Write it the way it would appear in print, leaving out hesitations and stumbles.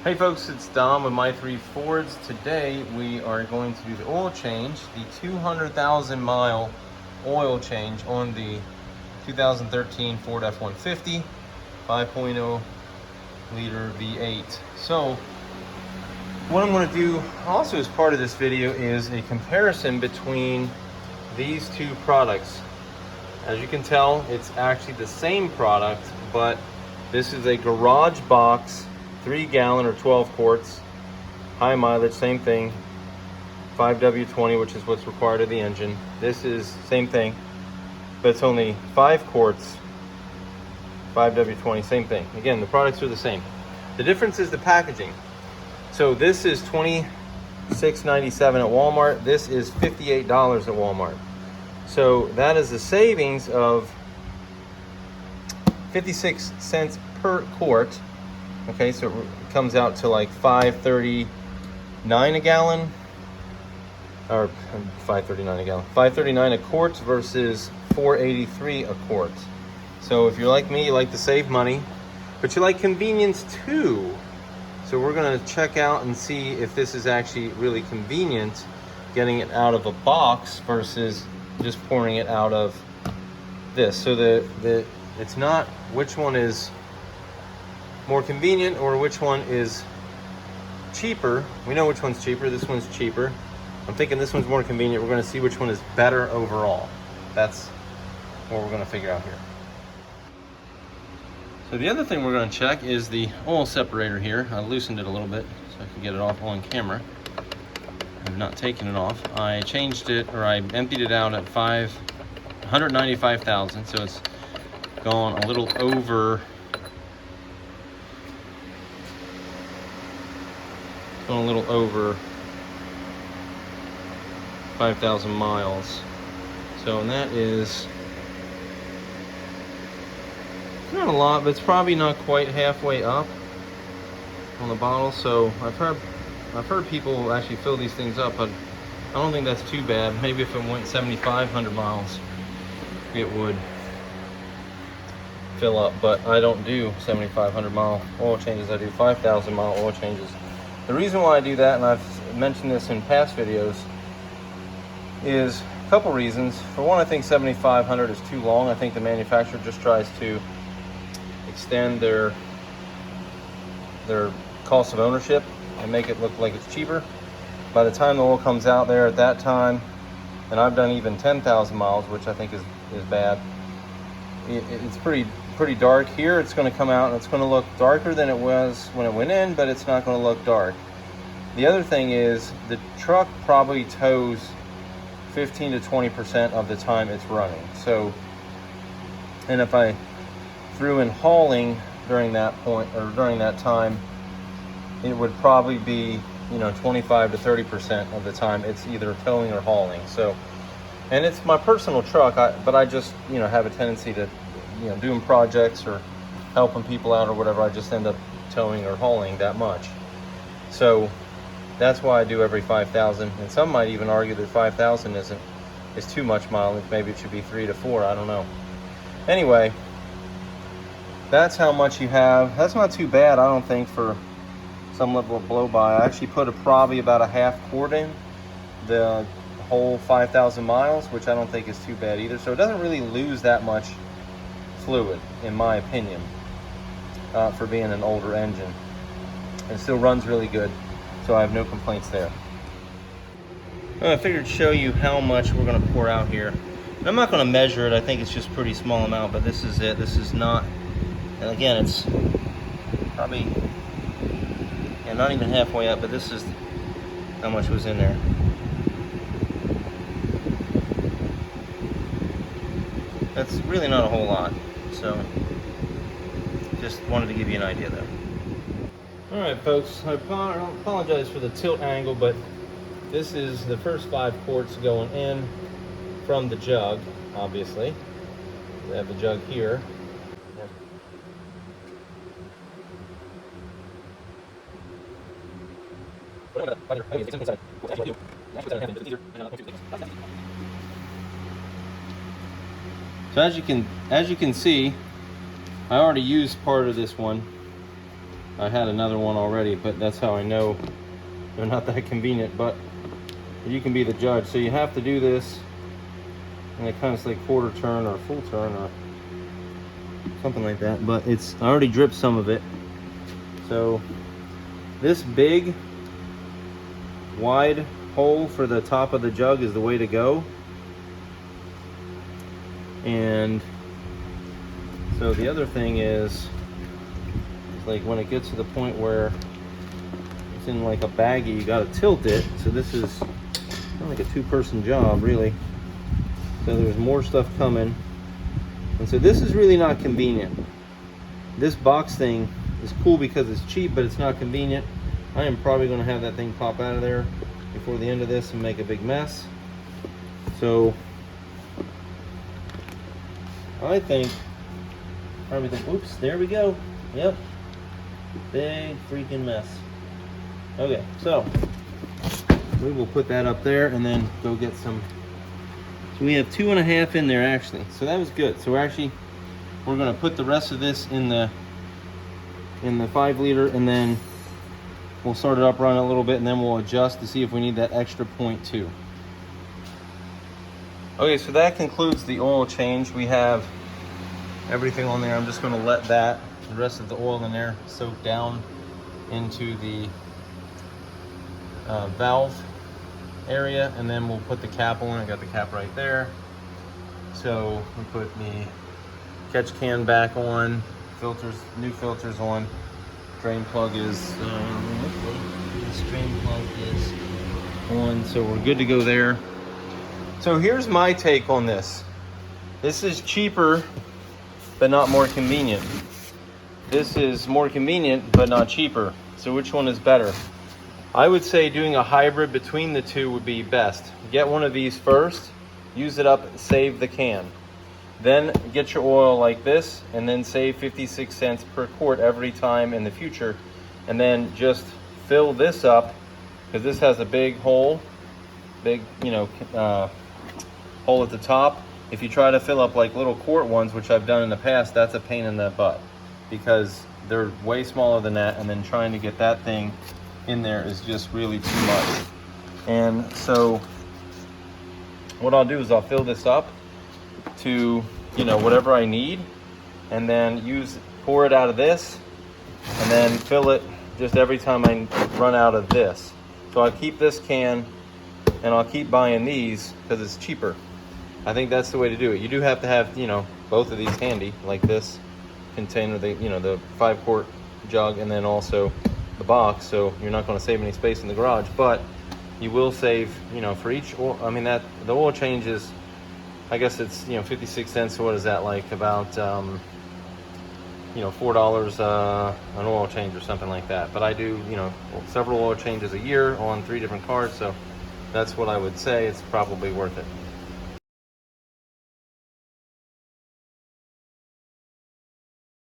Hey folks, it's Dom with My Three Fords. Today we are going to do the oil change, the 200,000 mile oil change on the 2013 Ford F-150 5.0 liter V8. So what I'm going to do also as part of this video is a comparison between these two products. As you can tell, it's actually the same product, but this is a garage box 3-gallon or 12 quarts, high mileage, same thing, 5W20, which is what's required of the engine. This is same thing, but it's only 5 quarts, 5W20, same thing. Again, the products are the same. The difference is the packaging. So this is $26.97 at Walmart. This is $58 at Walmart. So that is a savings of 56 cents per quart. Okay, so it comes out to like $5.39 a gallon, or $5.39 a gallon, $5.39 a quart versus $4.83 a quart. So if you're like me, you like to save money, but you like convenience too. So we're gonna check out and see if this is actually really convenient, getting it out of a box versus just pouring it out of this. So it's not which one is more convenient or which one is cheaper. We know which one's cheaper. This one's cheaper. I'm thinking this one's more convenient. We're going to see which one is better overall. That's what we're going to figure out here. So the other thing we're going to check is the oil separator here. I loosened it a little bit so I can get it off on camera. I'm not taking it off. I changed it, or I emptied it out at 195,000, so it's gone a little over a little over 5,000 miles. So, and that is not a lot, but it's probably not quite halfway up on the bottle. So I've heard people actually fill these things up, but I don't think that's too bad. Maybe if it went 7,500 miles, it would fill up, but I don't do 7,500 mile oil changes. I do 5,000 mile oil changes. The reason why I do that, and I've mentioned this in past videos, is a couple reasons. For one, I think 7,500 is too long. I think the manufacturer just tries to extend their cost of ownership and make it look like it's cheaper. By the time the oil comes out there at that time, and I've done even 10,000 miles, which I think is bad, it's pretty dark. Here it's going to come out and it's going to look darker than it was when it went in, but it's not going to look dark. The other thing is the truck probably tows 15 to 20% of the time it's running. So, and if I threw in hauling during that point, or during that time, it would probably be 25 to 30% of the time it's either towing or hauling. So, and it's my personal truck, but I just have a tendency to doing projects or helping people out or whatever, I just end up towing or hauling that much. So that's why I do every 5,000. And some might even argue that 5,000 is too much mileage. Maybe it should be 3 to 4. I don't know. Anyway, that's how much you have. That's not too bad, I don't think, for some level of blow by. I actually put probably about a half quart in the whole 5,000 miles, which I don't think is too bad either. So it doesn't really lose that much fluid, in my opinion, for being an older engine. It still runs really good, so I have no complaints there. I figured to show you how much we're going to pour out here. And I'm not going to measure it. I think it's just a pretty small amount, but this is it. This is not, and again, it's probably not even halfway up, but this is how much was in there. That's really not a whole lot. So, just wanted to give you an idea though. Alright folks, I apologize for the tilt angle, but this is the first 5 quarts going in from the jug, obviously. We have the jug here. So as you can see, I already used part of this one I had another one already, but that's how I know they're not that convenient, but you can be the judge. So you have to do this, and it kind of say quarter turn or full turn or something like that, but I already dripped some of it. So this big wide hole for the top of the jug is the way to go. And so the other thing is, like when it gets to the point where it's in like a baggie, you got to tilt it. So this is kind of like a two-person job, really. So there's more stuff coming. And so this is really not convenient. This box thing is cool because it's cheap, but it's not convenient. I am probably going to have that thing pop out of there before the end of this and make a big mess. So I think, oops, there we go. Yep, big freaking mess. Okay, so we will put that up there and then go get some. So we have 2.5 in there actually, so that was good. So we're gonna put the rest of this in the 5 liter, and then we'll start it up, run it a little bit, and then we'll adjust to see if we need that extra 0.2. Okay, so that concludes the oil change. We have everything on there. I'm just gonna let the rest of the oil in there soak down into the valve area, and then we'll put the cap on. I got the cap right there. So we put the catch can back on, new filters on, drain plug is this drain plug is on, so we're good to go there. So here's my take on this. This is cheaper but not more convenient. This is more convenient but not cheaper. So which one is better? I would say doing a hybrid between the two would be best. Get one of these first, use it up, save the can. Then get your oil like this, and then save 56 cents per quart every time in the future. And then just fill this up, because this has a big hole, hole at the top. If you try to fill up like little quart ones, which I've done in the past, that's a pain in the butt, because they're way smaller than that, and then trying to get that thing in there is just really too much. And so what I'll do is I'll fill this up to whatever I need, and then pour it out of this, and then fill it just every time I run out of this. So I'll keep this can, and I'll keep buying these because it's cheaper. I think that's the way to do it. You do have to have both of these handy, like this container, the 5 quart jug, and then also the box, so you're not going to save any space in the garage, but you will save, for each oil. I mean, the oil change is, I guess it's 56 cents. So what is that, like about $4 an oil change or something like that. But I do several oil changes a year on 3 different cars, so that's what I would say. It's probably worth it.